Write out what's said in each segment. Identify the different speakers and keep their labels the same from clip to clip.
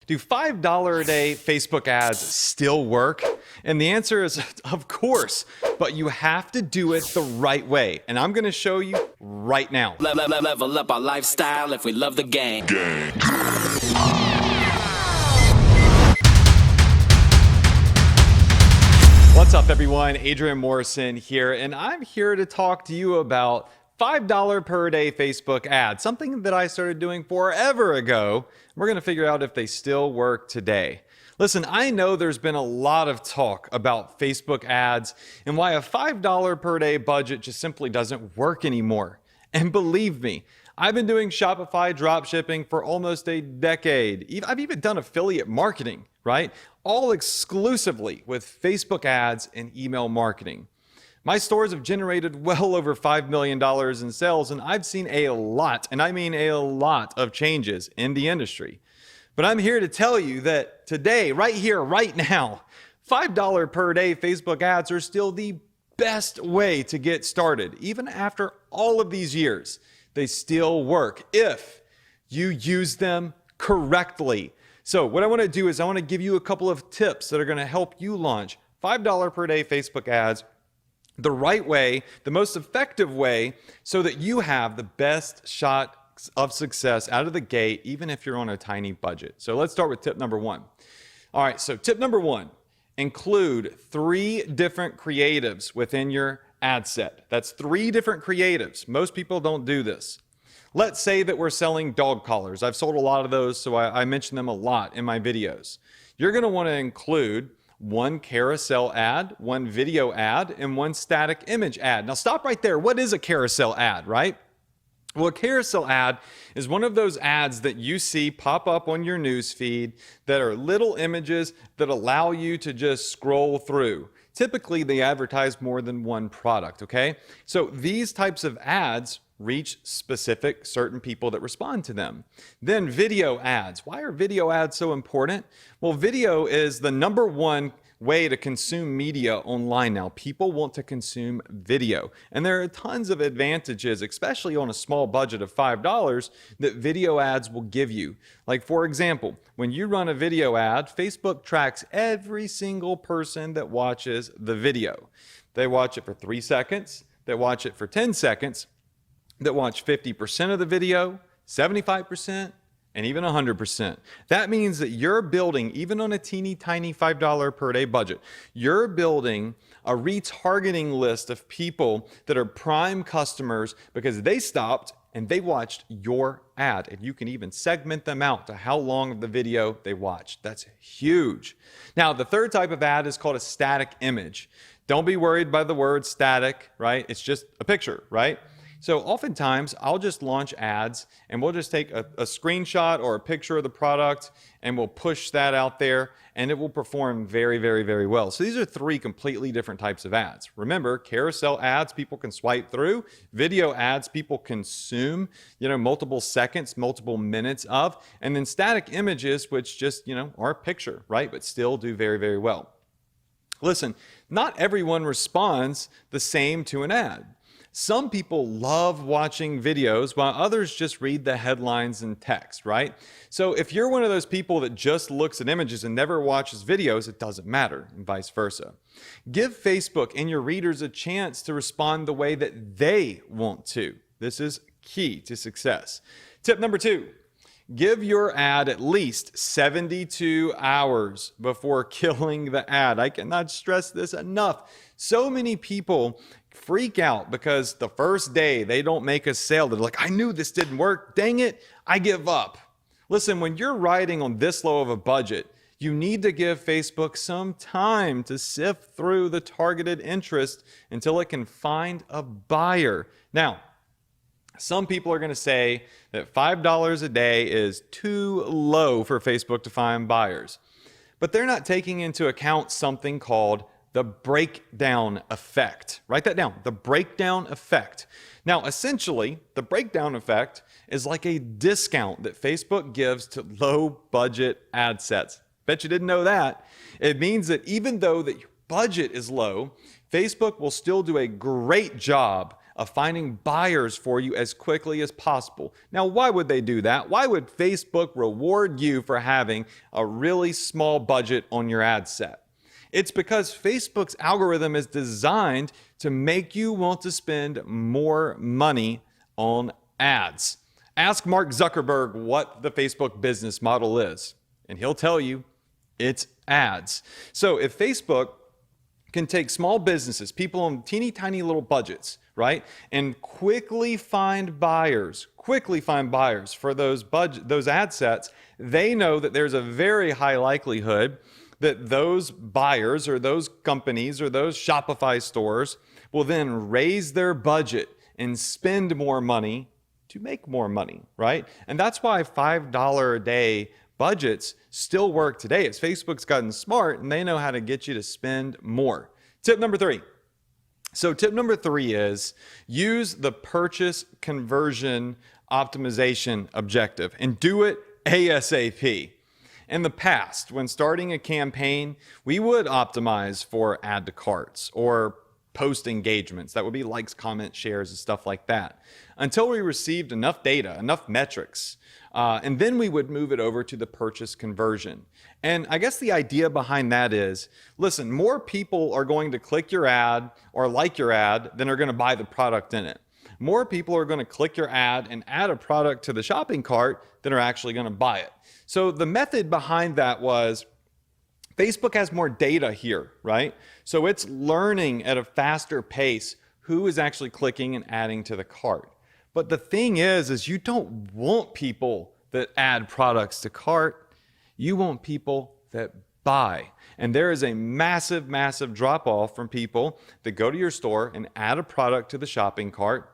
Speaker 1: Do $5 a day Facebook ads still work? And the answer is, of course, but you have to do it the right way. And I'm gonna show you right now.
Speaker 2: Level up our lifestyle if we love the game.
Speaker 1: What's up, everyone? Adrian Morrison here, and I'm here to talk to you about $5 per day Facebook ads, something that I started doing forever ago. We're going to figure out if they still work today. Listen, I know there's been a lot of talk about Facebook ads and why a $5 per day budget just simply doesn't work anymore. And believe me, I've been doing Shopify Dropshipping for almost a decade. I've even done affiliate marketing, right? All exclusively with Facebook ads and email marketing. My stores have generated well over $5 million in sales, and I've seen a lot, and I mean a lot of changes in the industry. But I'm here to tell you that today, right here, right now, $5 per day Facebook ads are still the best way to get started. Even after all of these years, they still work if you use them correctly. So what I want to do is I want to give you a couple of tips that are going to help you launch $5 per day Facebook ads the right way, the most effective way, so that you have the best shot of success out of the gate, even if you're on a tiny budget. So let's start with tip number one. All right, so tip number one, include 3 different creatives within your ad set. That's 3 different creatives. Most people don't do this. Let's say that we're selling dog collars. I've sold a lot of those, so I mention them a lot in my videos. You're going to want to include 1 carousel ad, 1 video ad, and 1 static image ad. Now stop right there. What is a carousel ad, right? Well, a carousel ad is one of those ads that you see pop up on your news feed that are little images that allow you to just scroll through. Typically, they advertise more than 1 product, okay? So these types of ads reach specific certain people that respond to them. Then video ads. Why are video ads so important? Well, video is the number 1 way to consume media online now. People want to consume video. And there are tons of advantages, especially on a small budget of $5, that video ads will give you. Like, for example, when you run a video ad, Facebook tracks every single person that watches the video. They watch it for 3 seconds, they watch it for 10 seconds, that watch 50% of the video, 75%, and even 100%. That means that you're building, even on a teeny tiny $5 per day budget, you're building a retargeting list of people that are prime customers because they stopped and they watched your ad. And you can even segment them out to how long of the video they watched. That's huge. Now, the third type of ad is called a static image. Don't be worried by the word static, right? It's just a picture, right? So oftentimes I'll just launch ads and we'll just take a screenshot or a picture of the product and we'll push that out there and it will perform very, very, very well. So these are 3 completely different types of ads. Remember, carousel ads, people can swipe through. Video ads, people consume, multiple seconds, multiple minutes of. And then static images, which just, are a picture, right? But still do very, very well. Listen, not everyone responds the same to an ad. Some people love watching videos while others just read the headlines and text, right? So if you're one of those people that just looks at images and never watches videos, it doesn't matter, and vice versa. Give Facebook and your readers a chance to respond the way that they want to. This is key to success. Tip number 2. Give your ad at least 72 hours before killing the ad. I cannot stress this enough. So many people freak out because the first day they don't make a sale. They're like, I knew this didn't work. Dang it, I give up. Listen, when you're riding on this low of a budget, you need to give Facebook some time to sift through the targeted interest until it can find a buyer. Now, some people are going to say that $5 a day is too low for Facebook to find buyers, but they're not taking into account something called the breakdown effect. Write that down, the breakdown effect. Now, essentially, the breakdown effect is like a discount that Facebook gives to low budget ad sets. Bet you didn't know that. It means that even though that your budget is low, Facebook will still do a great job of finding buyers for you as quickly as possible. Now, why would they do that? Why would Facebook reward you for having a really small budget on your ad set? It's because Facebook's algorithm is designed to make you want to spend more money on ads. Ask Mark Zuckerberg what the Facebook business model is, and he'll tell you it's ads. So if Facebook can take small businesses, people on teeny tiny little budgets, right, and quickly find buyers for those ad sets, they know that there's a very high likelihood that those buyers or those companies or those Shopify stores will then raise their budget and spend more money to make more money, right? And that's why $5 a day budgets still work today. As Facebook's gotten smart and they know how to get you to spend more. Tip number 3. So tip number 3 is use the purchase conversion optimization objective and do it ASAP. In the past, when starting a campaign, we would optimize for add to carts or post engagements. That would be likes, comments, shares, and stuff like that, until we received enough data, enough metrics. And then we would move it over to the purchase conversion. And I guess the idea behind that is, listen, more people are going to click your ad or like your ad than are going to buy the product in it. More people are going to click your ad and add a product to the shopping cart than are actually going to buy it. So the method behind that was Facebook has more data here, right? So it's learning at a faster pace who is actually clicking and adding to the cart. But the thing is you don't want people that add products to cart. You want people that buy. And there is a massive, massive drop off from people that go to your store and add a product to the shopping cart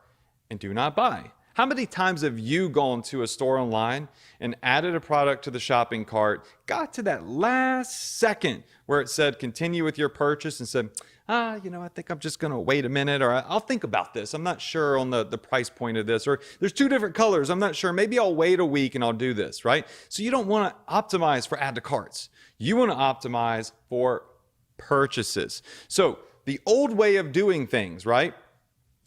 Speaker 1: and do not buy. How many times have you gone to a store online and added a product to the shopping cart, got to that last second where it said continue with your purchase and said, I think I'm just going to wait a minute, or I'll think about this. I'm not sure on the price point of this, or there's 2 different colors. I'm not sure. Maybe I'll wait a week and I'll do this, right? So you don't want to optimize for add to carts. You want to optimize for purchases. So the old way of doing things, right,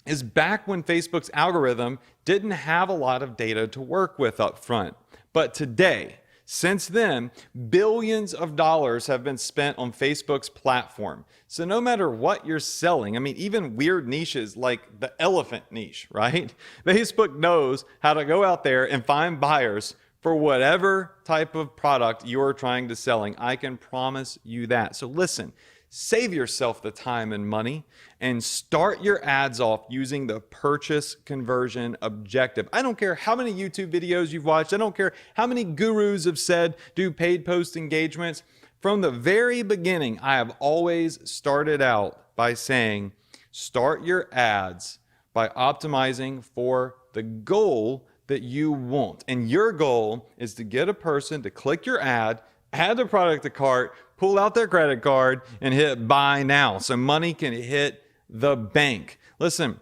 Speaker 1: is back when Facebook's algorithm didn't have a lot of data to work with up front. But today, since then, billions of dollars have been spent on Facebook's platform. So no matter what you're selling, even weird niches like the elephant niche, right? Facebook knows how to go out there and find buyers for whatever type of product you're trying to selling. I can promise you that. So listen, save yourself the time and money and start your ads off using the purchase conversion objective. I don't care how many YouTube videos you've watched. I don't care how many gurus have said do paid post engagements. From the very beginning, I have always started out by saying, start your ads by optimizing for the goal that you want. And your goal is to get a person to click your ad, add the product to cart, pull out their credit card, and hit buy now so money can hit the bank. Listen,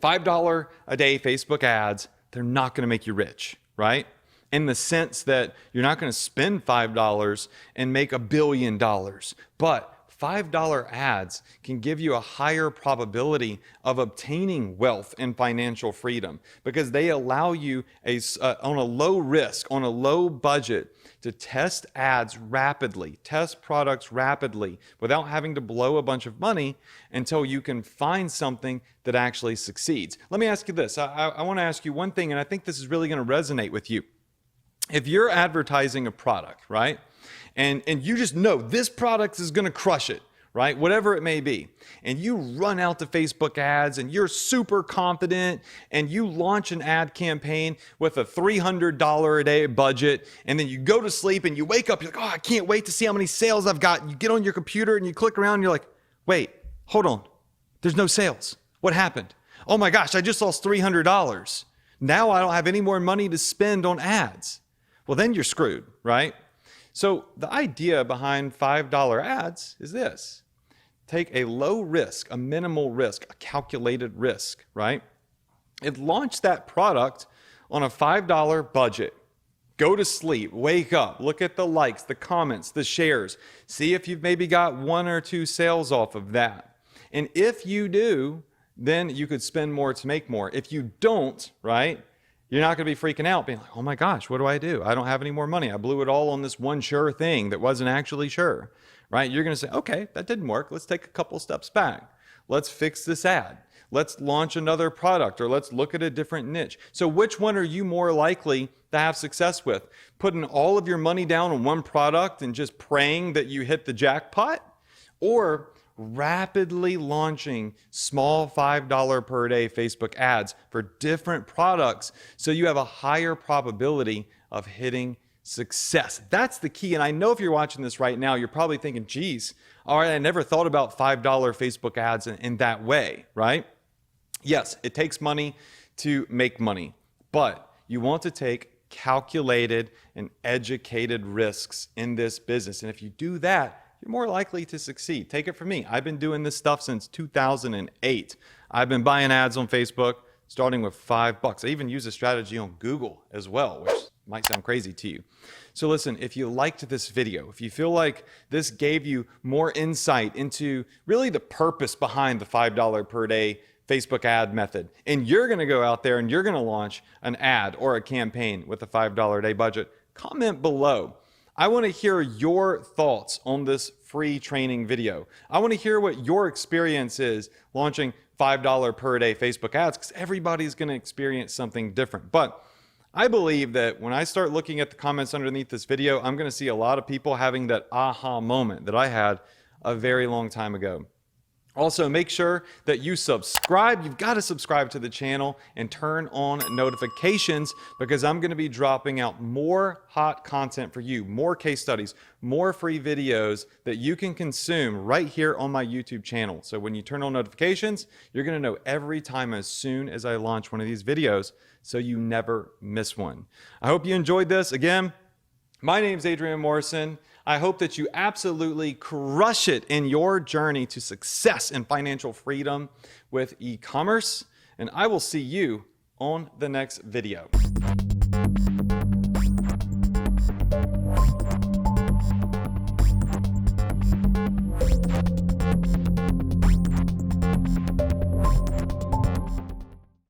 Speaker 1: $5 a day Facebook ads, they're not going to make you rich, right? In the sense that you're not going to spend $5 and make $1 billion. But $5 ads can give you a higher probability of obtaining wealth and financial freedom because they allow you on a low risk, on a low budget, to test ads rapidly, test products rapidly without having to blow a bunch of money until you can find something that actually succeeds. Let me ask you this. I want to ask you one thing, and I think this is really going to resonate with you. If you're advertising a product, right, and you just know this product is going to crush it, right? Whatever it may be. And you run out to Facebook ads and you're super confident and you launch an ad campaign with a $300 a day budget. And then you go to sleep and you wake up, you're like, oh, I can't wait to see how many sales I've got. You get on your computer and you click around and you're like, wait, hold on. There's no sales. What happened? Oh my gosh, I just lost $300. Now I don't have any more money to spend on ads. Well, then you're screwed, right? So the idea behind $5 ads is this. Take a low risk, a minimal risk, a calculated risk, right? And launch that product on a $5 budget. Go to sleep, wake up, look at the likes, the comments, the shares. See if you've maybe got 1 or 2 sales off of that. And if you do, then you could spend more to make more. If you don't, right, you're not going to be freaking out being like, oh my gosh, what do? I don't have any more money. I blew it all on this one sure thing that wasn't actually sure, right? You're going to say, okay, that didn't work. Let's take a couple steps back. Let's fix this ad. Let's launch another product, or let's look at a different niche. So which one are you more likely to have success with? Putting all of your money down on one product and just praying that you hit the jackpot? Or rapidly launching small $5 per day Facebook ads for different products so you have a higher probability of hitting success? That's the key. And I know if you're watching this right now, you're probably thinking, geez, all right, I never thought about $5 Facebook ads in that way, right? Yes, it takes money to make money, but you want to take calculated and educated risks in this business. And if you do that, you're more likely to succeed. Take it from me. I've been doing this stuff since 2008. I've been buying ads on Facebook, starting with $5. I even use a strategy on Google as well, which might sound crazy to you. So listen, if you liked this video, if you feel like this gave you more insight into really the purpose behind the $5 per day Facebook ad method, and you're going to go out there and you're going to launch an ad or a campaign with a $5 a day budget, comment below. I want to hear your thoughts on this free training video. I want to hear what your experience is launching $5 per day Facebook ads, because everybody's going to experience something different. But I believe that when I start looking at the comments underneath this video, I'm going to see a lot of people having that aha moment that I had a very long time ago. Also, make sure that you subscribe. You've got to subscribe to the channel and turn on notifications, because I'm going to be dropping out more hot content for you, more case studies, more free videos that you can consume right here on my YouTube channel. So when you turn on notifications, you're going to know every time as soon as I launch one of these videos, so you never miss one. I hope you enjoyed this. Again, my name's Adrian Morrison. I hope that you absolutely crush it in your journey to success and financial freedom with e-commerce, and I will see you on the next video.